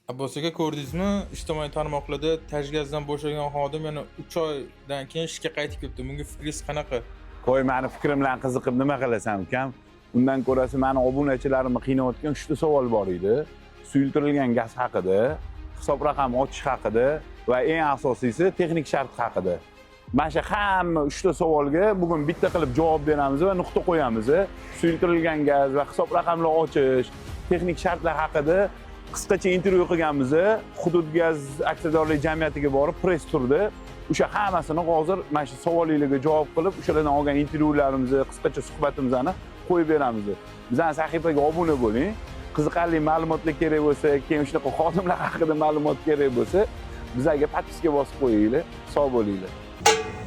Abbos aka, ko'rdingizmi? Ijtimoiy tarmoqlarda tajgazdan bo'shagan xodim yana 3 oydan keyin ishga qaytib keldi. Bunga fikringiz qanaqa? Qo'y, meni fikrim bilan qiziqib nima qilasan ukam? Undan ko'rasi meni obunachilarimni qiynayotgan 3 ta savol bor edi. Suyultirilgan gaz haqida, hisob raqam ochish haqida va eng asosiysi texnik shart haqida. Mana shu hamma 3 ta savolga bugun bitta qilib javob beramiz va nuqta qo'yamiz. Suyultirilgan gaz va hisob raqamlar ochish, texnik shartlar haqida qisqacha intervyu qilganmiz. Hudud gaz aksiyadorlik jamiyatiga borib press turdi. O'sha hammasini hozir mana shu savollarga javob qilib, o'shalardan olgan intervyularimizni, qisqacha suhbatimizni qo'yib beramiz. Bizning sahifaga obuna bo'ling. Qiziqarli ma'lumotlar kerak bo'lsa, keyin shunaqa xodimlar haqida ma'lumot kerak bo'lsa, bizga podpiska bosib qo'yinglar. Sog' bo'linglar.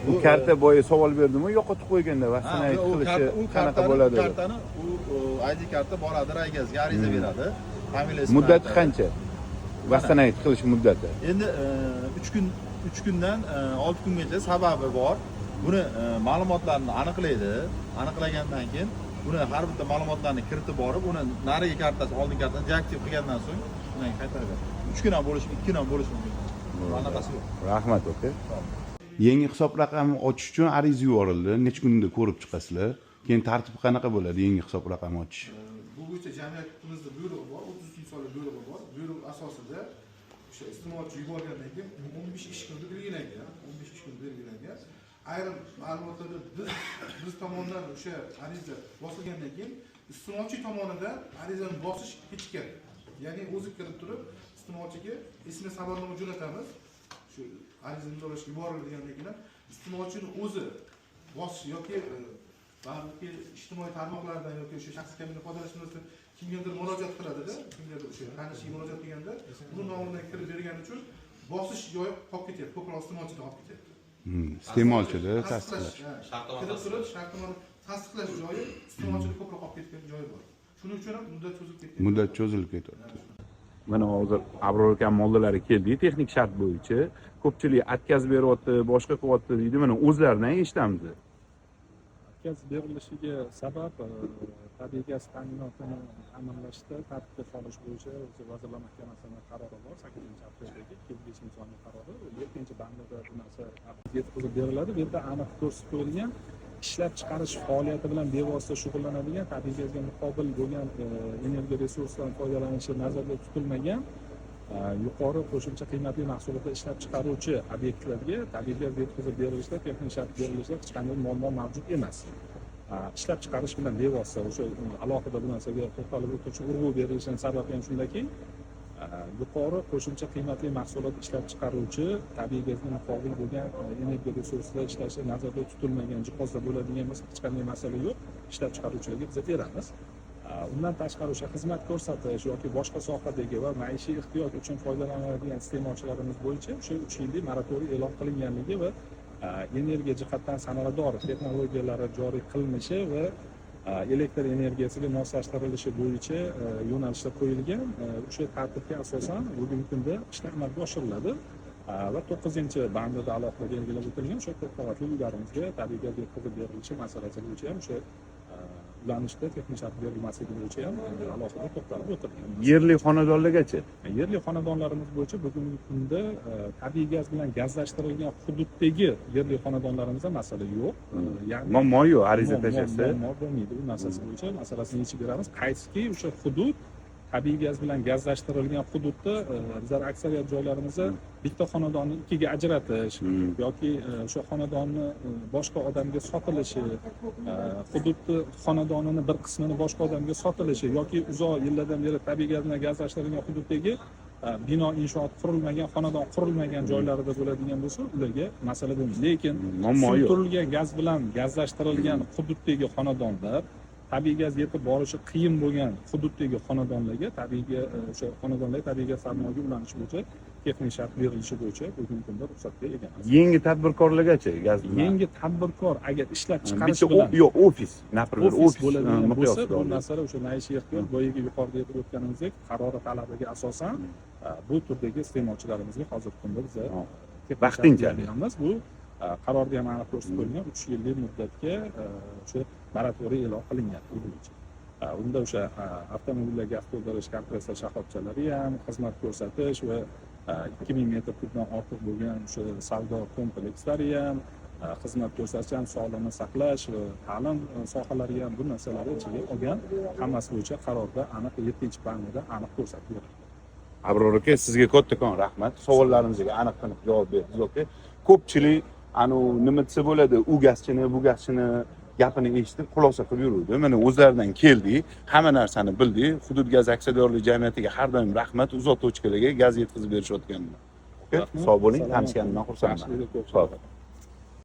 Bu karta bo'yi savol berdim-ku, yo'qotib qo'yganda vaqtini aytilishi qanaqa bo'ladi? Kartani ID karta boradi, Raygazga ariza beradi. Familiyasi. Muddati qancha? Vaqtini aytilish muddati. Endi 3 kundan 6 kungacha sababi bor. Buni ma'lumotlarni aniqlaydi. Aniqlagandan keyin buni har bitta ma'lumotlarni kiritib borib, uni narigi kartasi, oldingi kartani deaktiv qilgandan so'ng undan qaytaradi. 3 kun ham bo'lishi, 2 kun ham bo'lishi mumkin. Anaqasi yo'q. Rahmat aka. Yangi hisob raqamni ochish uchun ariza yuborildi. Necha kunda ko'rib chiqasizlar? Keyin tartibi qanaqa bo'ladi yangi hisob raqamni ochish? Bu bo'yicha jamiyatimizda buyrug'i bor, 33 sonli buyrug'i bor. Buyruq asosida o'sha iste'molchi yuborgandan keyin 15 ish kuni belgilangan. 15 ish kuni belgilangan. Ayrim ma'lumotlarda biz tomonidan o'sha ariza bosilgandan keyin iste'molchi tomonidan arizani bosish kechikkan. Ya'ni o'zi kirib turib, iste'molchiga SMS xabarnoma jo'natamiz. Shu ariza imzolashga yuborilgandan keyin iste'molchini o'zi bosish yoki balki ijtimoiy tarmoqlardan yoki o'sha shaxsiy kabinetdan foydalanishdan kimgadir murojaat qiladida, kimgadir o'sha tanishiga murojaat qilganda uni nomidan kirib bergani uchun bosish joyi qolib ketyapti, ko'proq iste'molchida qolib ketyapti. Iste'molchida tasdiqlash. Kirib turib shartnomani tasdiqlash joyi iste'molchida ko'proq qolib ketgan joyi bor. Shuning uchun ham muddat cho'zilib ketgan. Muddat cho'zilib ketyapti. Mana hozir Abror aka moldalari keldi, texnik shart bo'yicha ko'pchilik atkaz beryapti, boshqa qilyapti deydi. Mana o'zlaridan eshitamiz. Gaz berilishiga sabab tabiiy gaz ta'minotini amalllashda tartibga solish bo'yicha o'zi Vazirlar Mahkamasining qarori bor, 8-aprildagi 25-sonli qarori. 7-bandida bu narsa yetkazib beriladi. Bu yerda aniq ko'rsatib qo'yilgan ishlab chiqarish faoliyati bilan bevosita shug'ullanadigan, tabiiy gazga muqobil bo'lgan energiya resurslaridan foydalanishi nazarda tutilmagan yuqori qo'shimcha qiymatli mahsulotlar ishlab chiqaruvchi obyektlarga tabiiy gaz yetkazib berilishda, texnik shart berilishda hech qanday muammo mavjud emas. Ishlab chiqarish bilan bevosita o'sha alohida bu narsaga to'xtalib o'tuvchi urg'u berilishining sababi ham shundaki, yuqori qo'shimcha qiymatli mahsulot ishlab chiqaruvchi tabiiy gazga muqobil bo'lgan energiya resurslar ishlashi nazarda tutilmagan jihozlar bo'ladigan bo'lsa, hech qanday masala yo'q. Ishlab chiqaruvchilarga biz beramiz. Undan tashqari o'sha xizmat ko'rsatish yoki boshqa sohadagi va maishiy ehtiyoj uchun foydalanadigan iste'molchilarimiz bo'yicha o'sha 3 yillik moratoriy e'lon qilinganligi va energiya jihatdan samarador texnologiyalari joriy qilinishi va elektr energiyasiga moslashtirilishi bo'yicha yo'nalishlar qo'yilgan. O'sha tartibga asosan bugungi kunda ishlar amalga oshiriladi va 9-bandida alohida belgilab o'tilgan o'sha ko'p qavatli uylarimizga tabiiy gaz yetkazib berilishi masalasi bo'yicha ham o'sha ulanishda texnik shart berilmasligi bo'yicha ham alohida to'xtalib o'tilgan. Yerli xonadonlargacha? Yerli xonadonlarimiz bo'yicha bugungi kunda tabiiy gaz bilan gazlashtirilgan hududdagi yerli xonadonlarimizda masala yo'q. Ya'ni Muammo yo'q, ariza tashasa. Muammo bo'lmaydi. Bu narsasi bo'yicha masalasini yechib beramiz. Qaysiki o'sha hudud tabiiy gaz bilan gazlashtirilgan hududda bizlar aksariyat joylarimizda bitta xonadonni ikkiga ajratish yoki o'sha xonadonni boshqa odamga sotilishi, hududni xonadonini bir qismini boshqa odamga sotilishi yoki uzoq yillardan beri tabiiy gaz bilan gazlashtirilgan hududdagi bino inshoot qurilmagan, xonadon qurilmagan joylarida bo'ladigan bo'lsa, ularga masala bo'lmaydi. Lekin suyultirilgan gaz bilan gazlashtirilgan hududdagi xonadonlar tabiiy gaz yetib borishi qiyin bo'lgan hududdagi xonadonlarga o'sha xonadonlar tabiiy gaz tarmog'iga ulanish bo'yicha texnik shart berilishi bo'yicha bugungi kunda ruxsatga egamiz. Yangi tadbirkorlargacha gaz bilan. Yangi tadbirkor agar ishlab chiqarish bilan yo'q, ofis, napример, ofis bo'ladigan bo'lsa, bu narsalar o'sha maishiy ehtiyoj boyagi yuqorida aytib o'tganimizdek qarori talabiga asosan bu turdagi iste'molchilarimizga hozirgi kunda biz vaqtincha beramiz. Bu qarorda ham aniq ko'rsatib qo'yilgan 3 yillik muddatga o'sha moratoriy e'lon qilingan bu bo'yicha. unda o'sha avtomobillar gaz to'ldirish kompressor shoxobchalari ham, xizmat ko'rsatish va 2000 metr kubdan ortiq bo'lgan o'sha savdo komplekslari ham, xizmat ko'rsatish ham, sog'liqni saqlash va ta'lim sohalari ham bu narsalarni ichiga olgan, hammasi bo'yicha qarorda aniq 7-panelda aniq ko'rsatib berilgan. Abror aka, sizga kattakon rahmat. Savollarimizga aniq-aniq javob berdingiz, aka. Ko'pchilik nima desa bo'ladi, u gazchini, bu gazchini gapini eshitib xulosa qilib yuruvdi. Mana o'zlaridan keldik, hamma narsani bildik. Hudud gaz aksiyadorlik jamiyatiga har doim rahmat, uzoq tochkalarga gaz yetkazib berishayotganlar. Sog' bo'ling, tanishganimdan xursandman. Yaxshilik ko'p. Sog' bo'ling.